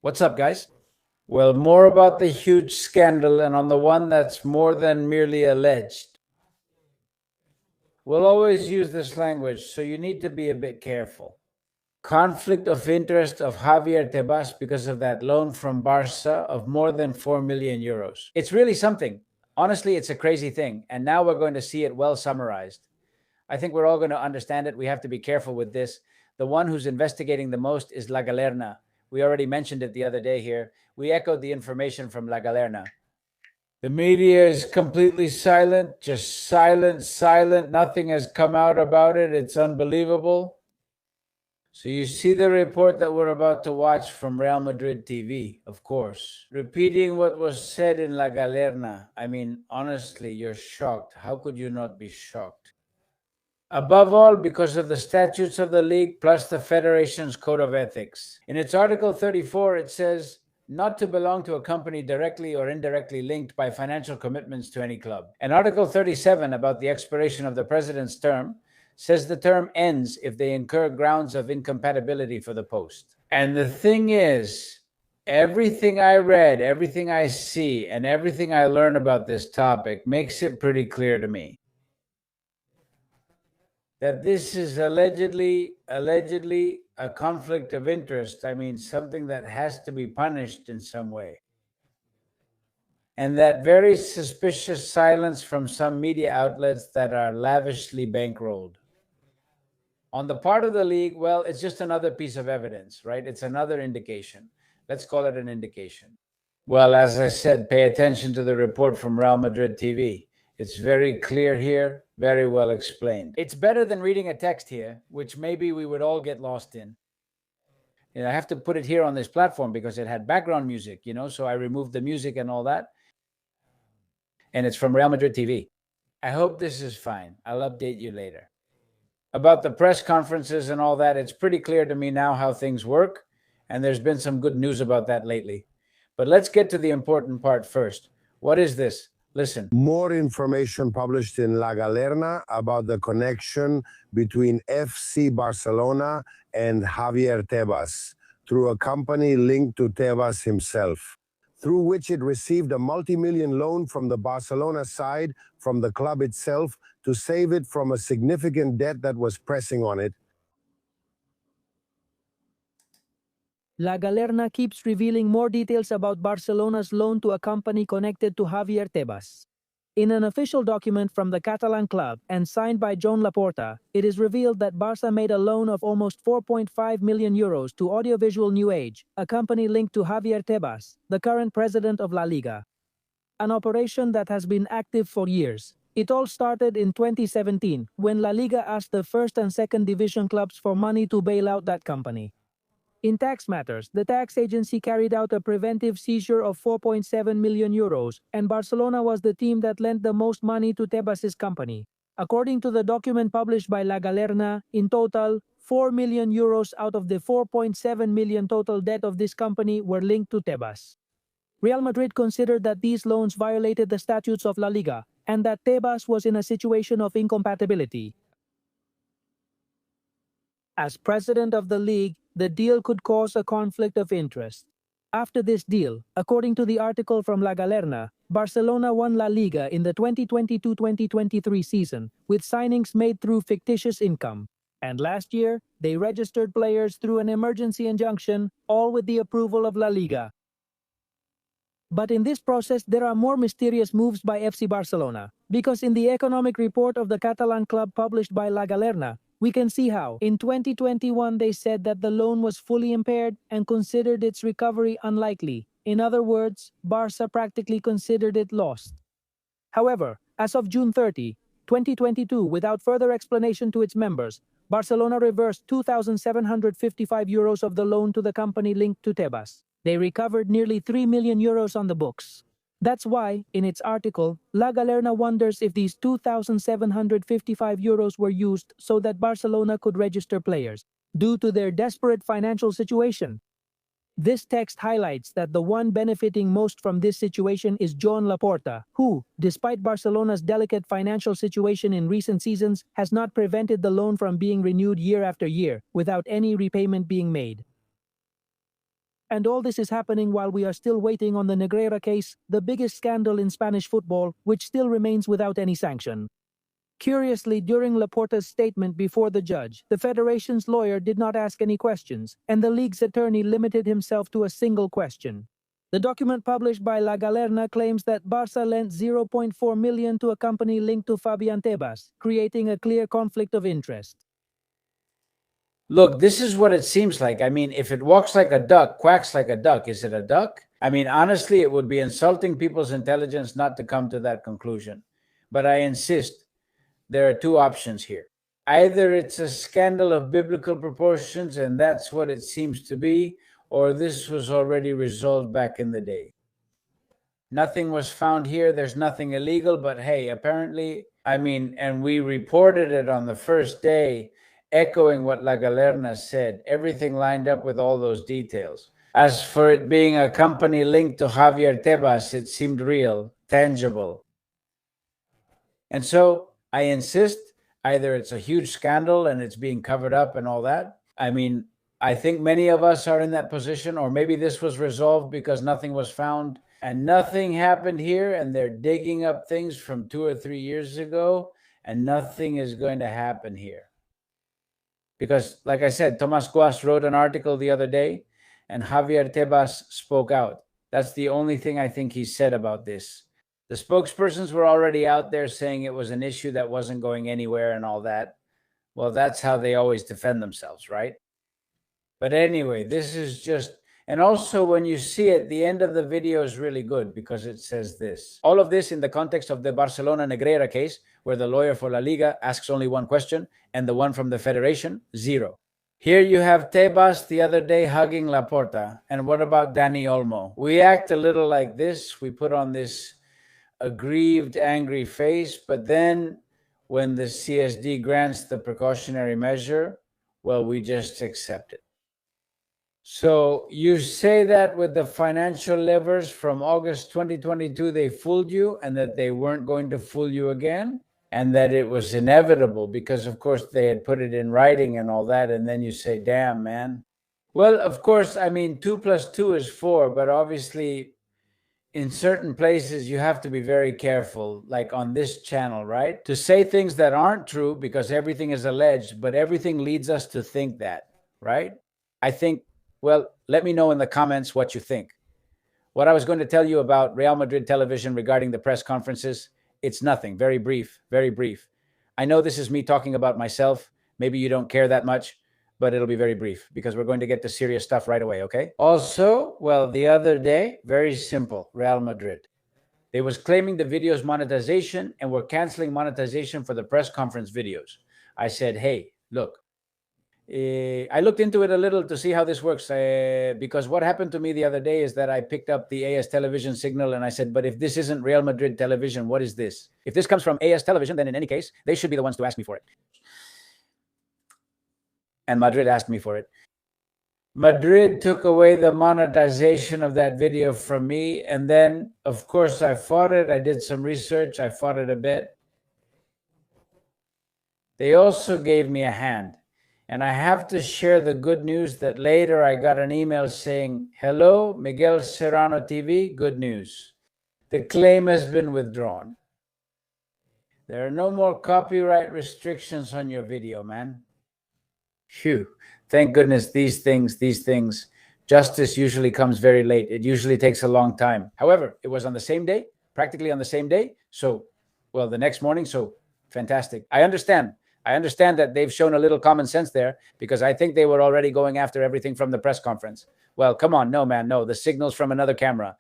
What's up, guys? Well, more about the huge scandal and on the one that's more than merely alleged. We'll always use this language, so you need to be a bit careful. Conflict of interest of Javier Tebas because of that loan from Barca of more than 4 million euros. It's really something. Honestly, it's a crazy thing, and now we're going to see it well summarized. I think we're all going to understand it. We have to be careful with this. The one who's investigating the most is La Galerna. We already mentioned it the other day here. We echoed the information from La Galerna. The media is completely silent, just silent, silent. Nothing has come out about it. It's unbelievable. So you see the report that we're about to watch from Real Madrid TV, of course. Repeating what was said in La Galerna. I mean, honestly, you're shocked. How could you not be shocked? Above all, because of the statutes of the league plus the Federation's Code of Ethics. In its Article 34, it says not to belong to a company directly or indirectly linked by financial commitments to any club. And Article 37, about the expiration of the president's term, says the term ends if they incur grounds of incompatibility for the post. And the thing is, everything I read, everything I see, and everything I learn about this topic makes it pretty clear to me that this is allegedly a conflict of interest. I mean, something that has to be punished in some way. And that very suspicious silence from some media outlets that are lavishly bankrolled. On the part of the league, well, it's just another piece of evidence, right? It's another indication. Let's call it an indication. Well, as I said, pay attention to the report from Real Madrid TV. It's very clear here, very well explained. It's better than reading a text here, which maybe we would all get lost in. And I have to put it here on this platform because it had background music, so I removed the music and all that. And it's from Real Madrid TV. I hope this is fine. I'll update you later. About the press conferences and all that, it's pretty clear to me now how things work, and there's been some good news about that lately. But let's get to the important part first. What is this? Listen. More information published in La Galerna about the connection between FC Barcelona and Javier Tebas through a company linked to Tebas himself, through which it received a multi-million loan from the Barcelona side, from the club itself, to save it from a significant debt that was pressing on it. La Galerna keeps revealing more details about Barcelona's loan to a company connected to Javier Tebas. In an official document from the Catalan club and signed by Joan Laporta, it is revealed that Barca made a loan of almost 4.5 million euros to Audiovisual New Age, a company linked to Javier Tebas, the current president of La Liga. An operation that has been active for years. It all started in 2017, when La Liga asked the first and second division clubs for money to bail out that company. In tax matters, the tax agency carried out a preventive seizure of 4.7 million euros, and Barcelona was the team that lent the most money to Tebas' company. According to the document published by La Galerna, in total, 4 million euros out of the 4.7 million total debt of this company were linked to Tebas. Real Madrid considered that these loans violated the statutes of La Liga, and that Tebas was in a situation of incompatibility. As president of the league, the deal could cause a conflict of interest. After this deal, according to the article from La Galerna, Barcelona won La Liga in the 2022-2023 season, with signings made through fictitious income. And last year, they registered players through an emergency injunction, all with the approval of La Liga. But in this process, there are more mysterious moves by FC Barcelona, because in the economic report of the Catalan club published by La Galerna, we can see how, in 2021, they said that the loan was fully impaired and considered its recovery unlikely. In other words, Barca practically considered it lost. However, as of June 30, 2022, without further explanation to its members, Barcelona reversed 2,755 euros of the loan to the company linked to Tebas. They recovered nearly 3 million euros on the books. That's why, in its article, La Galerna wonders if these 2,755 euros were used so that Barcelona could register players, due to their desperate financial situation. This text highlights that the one benefiting most from this situation is Joan Laporta, who, despite Barcelona's delicate financial situation in recent seasons, has not prevented the loan from being renewed year after year, without any repayment being made. And all this is happening while we are still waiting on the Negreira case, the biggest scandal in Spanish football, which still remains without any sanction. Curiously, during Laporta's statement before the judge, the Federation's lawyer did not ask any questions, and the league's attorney limited himself to a single question. The document published by La Galerna claims that Barca lent 0.4 million to a company linked to Fabian Tebas, creating a clear conflict of interest. Look, this is what it seems like. I mean, if it walks like a duck, quacks like a duck, is it a duck? I mean, honestly, it would be insulting people's intelligence not to come to that conclusion. But I insist, there are two options here. Either it's a scandal of biblical proportions, and that's what it seems to be, or this was already resolved back in the day. Nothing was found here. There's nothing illegal, but hey, apparently, and we reported it on the first day, echoing what La Galerna said. Everything lined up with all those details. As for it being a company linked to Javier Tebas, it seemed real, tangible. And so I insist, either it's a huge scandal and it's being covered up and all that. I mean, I think many of us are in that position, or maybe this was resolved because nothing was found and nothing happened here, and they're digging up things from 2 or 3 years ago, and nothing is going to happen here. Because, like I said, Tomas Guas wrote an article the other day, and Javier Tebas spoke out. That's the only thing I think he said about this. The spokespersons were already out there saying it was an issue that wasn't going anywhere and all that. Well, that's how they always defend themselves, right? But anyway, this is just... And also, when you see it, the end of the video is really good because it says this. All of this in the context of the Barcelona Negreira case, where the lawyer for La Liga asks only one question, and the one from the Federation, 0. Here you have Tebas the other day hugging Laporta. And what about Dani Olmo? We act a little like this. We put on this aggrieved, angry face, but then when the CSD grants the precautionary measure, well, we just accept it. So you say that with the financial levers from August 2022, they fooled you, and that they weren't going to fool you again, and that it was inevitable because, of course, they had put it in writing and all that, and then you say, damn, man. Well, of course, 2 + 2 is 4, but obviously in certain places you have to be very careful, like on this channel, right? To say things that aren't true because everything is alleged, but everything leads us to think that, right? I think... Well, let me know in the comments what you think. What I was going to tell you about Real Madrid television regarding the press conferences, it's nothing. Very brief, very brief. I know this is me talking about myself. Maybe you don't care that much, but it'll be very brief because we're going to get to serious stuff right away, okay? Also, well, the other day, very simple, Real Madrid. They was claiming the video's monetization and were canceling monetization for the press conference videos. I said, hey, look. I looked into it a little to see how this works because what happened to me the other day is that I picked up the AS television signal and I said, but if this isn't Real Madrid television, what is this? If this comes from AS television, then in any case, they should be the ones to ask me for it. And Madrid asked me for it. Madrid took away the monetization of that video from me. And then, of course, I fought it. I did some research. I fought it a bit. They also gave me a hand. And I have to share the good news that later I got an email saying, hello, Miguel Serrano TV, good news. The claim has been withdrawn. There are no more copyright restrictions on your video, man. Phew, thank goodness these things, justice usually comes very late. It usually takes a long time. However, it was on the same day, practically on the same day. So, well, the next morning, so fantastic. I understand that they've shown a little common sense there because I think they were already going after everything from the press conference. Well, come on. No, man. No, the signal's from another camera.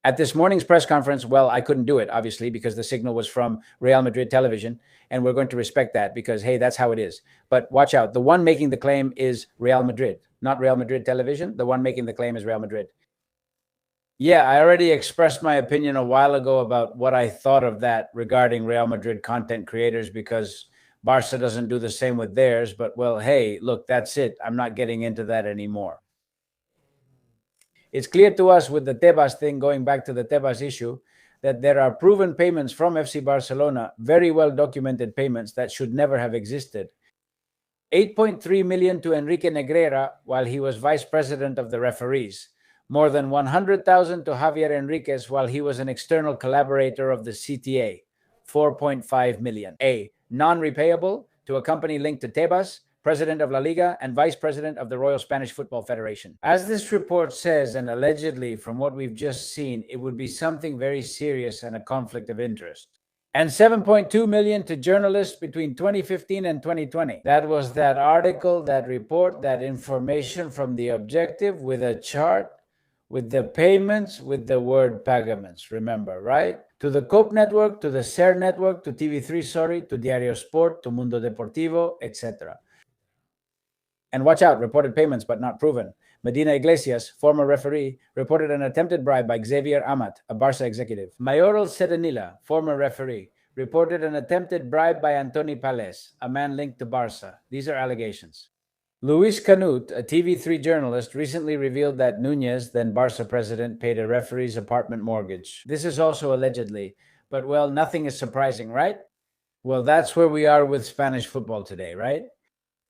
At this morning's press conference, well, I couldn't do it, obviously, because the signal was from Real Madrid television. And we're going to respect that because, hey, that's how it is. But watch out. The one making the claim is Real Madrid, not Real Madrid television. The one making the claim is Real Madrid. Yeah, I already expressed my opinion a while ago about what I thought of that regarding Real Madrid content creators because Barca doesn't do the same with theirs. But, well, hey, look, that's it. I'm not getting into that anymore. It's clear to us with the Tebas thing, going back to the Tebas issue, that there are proven payments from FC Barcelona, very well documented payments that should never have existed. 8.3 million to Enrique Negreira while he was vice president of the referees. More than 100,000 to Javier Enriquez while he was an external collaborator of the CTA. 4.5 million. A. Non-repayable to a company linked to Tebas, president of La Liga and vice president of the Royal Spanish Football Federation. As this report says, and allegedly from what we've just seen, it would be something very serious and a conflict of interest. And 7.2 million to journalists between 2015 and 2020. That was that article, that report, that information from The Objective with a chart, with the payments, with the word pagaments, remember, right? To the COPE network, to the SER network, to TV3, sorry, to Diario Sport, to Mundo Deportivo, etc. And watch out, reported payments but not proven. Medina Iglesias, former referee, reported an attempted bribe by Xavier Amat, a Barça executive. Mayoral Serenilla, former referee, reported an attempted bribe by Antoni Pales, a man linked to Barça. These are allegations. Luis Canut, a TV3 journalist, recently revealed that Núñez, then Barça president, paid a referee's apartment mortgage. This is also allegedly, but well, nothing is surprising, right? Well, that's where we are with Spanish football today, right?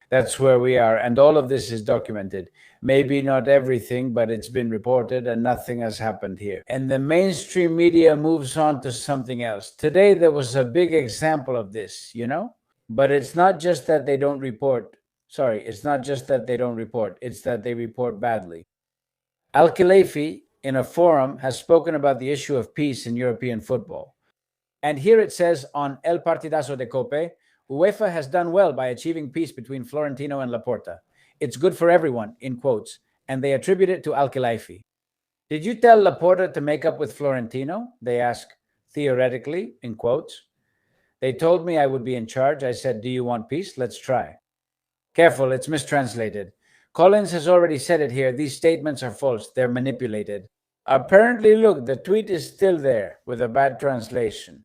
That's where we are, and all of this is documented. Maybe not everything, but it's been reported and nothing has happened here. And the mainstream media moves on to something else. Today there was a big example of this, you know? But it's not just that they don't report. It's not just that they don't report, it's that they report badly. Al-Khilaifi, in a forum, has spoken about the issue of peace in European football. And here it says on El Partidazo de Cope, UEFA has done well by achieving peace between Florentino and Laporta. It's good for everyone, in quotes, and they attribute it to Al-Khilaifi. Did you tell Laporta to make up with Florentino? They ask, theoretically, in quotes. They told me I would be in charge. I said, do you want peace? Let's try. Careful, it's mistranslated. Collins has already said it here. These statements are false. They're manipulated. Apparently, look, the tweet is still there with a bad translation.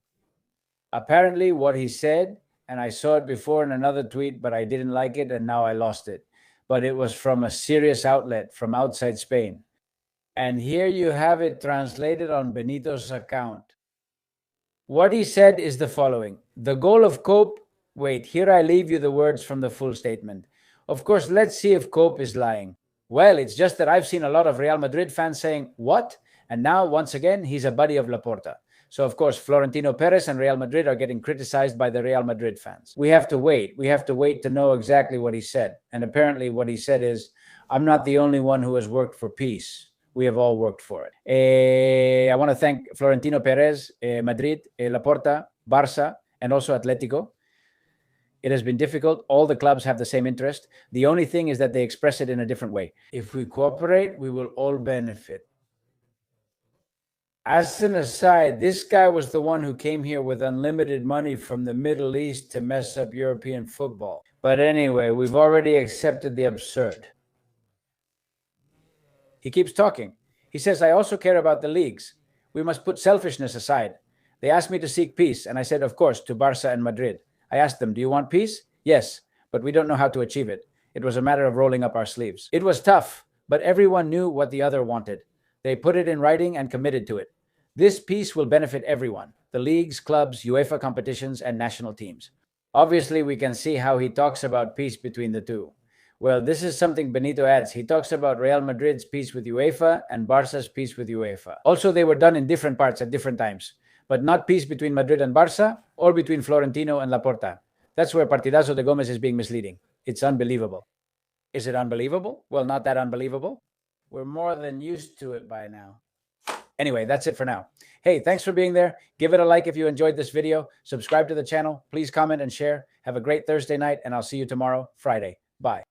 Apparently, what he said, and I saw it before in another tweet, but I didn't like it, and now I lost it. But it was from a serious outlet from outside Spain. And here you have it translated on Benito's account. What he said is the following. The goal of COPE, wait, here I leave you the words from the full statement. Of course, let's see if COPE is lying. Well, it's just that I've seen a lot of Real Madrid fans saying, what? And now, once again, he's a buddy of Laporta. So, of course, Florentino Perez and Real Madrid are getting criticized by the Real Madrid fans. We have to wait. We have to wait to know exactly what he said. And apparently what he said is, I'm not the only one who has worked for peace. We have all worked for it. I want to thank Florentino Perez, Madrid, Laporta, Barça, and also Atletico. It has been difficult. All the clubs have the same interest. The only thing is that they express it in a different way. If we cooperate, we will all benefit. As an aside, this guy was the one who came here with unlimited money from the Middle East to mess up European football. But anyway, we've already accepted the absurd. He keeps talking. He says, I also care about the leagues. We must put selfishness aside. They asked me to seek peace, and I said, of course, to Barça and Madrid. I asked them, do you want peace? Yes, but we don't know how to achieve it. It was a matter of rolling up our sleeves. It was tough, but everyone knew what the other wanted. They put it in writing and committed to it. This peace will benefit everyone, the leagues, clubs, UEFA competitions, and national teams. Obviously, we can see how he talks about peace between the two. Well, this is something Benito adds. He talks about Real Madrid's peace with UEFA and Barça's peace with UEFA. Also, they were done in different parts at different times, but not peace between Madrid and Barça or between Florentino and Laporta. That's where Partidazo de Gómez is being misleading. It's unbelievable. Is it unbelievable? Well, not that unbelievable. We're more than used to it by now. Anyway, that's it for now. Hey, thanks for being there. Give it a like if you enjoyed this video. Subscribe to the channel. Please comment and share. Have a great Thursday night, and I'll see you tomorrow, Friday. Bye.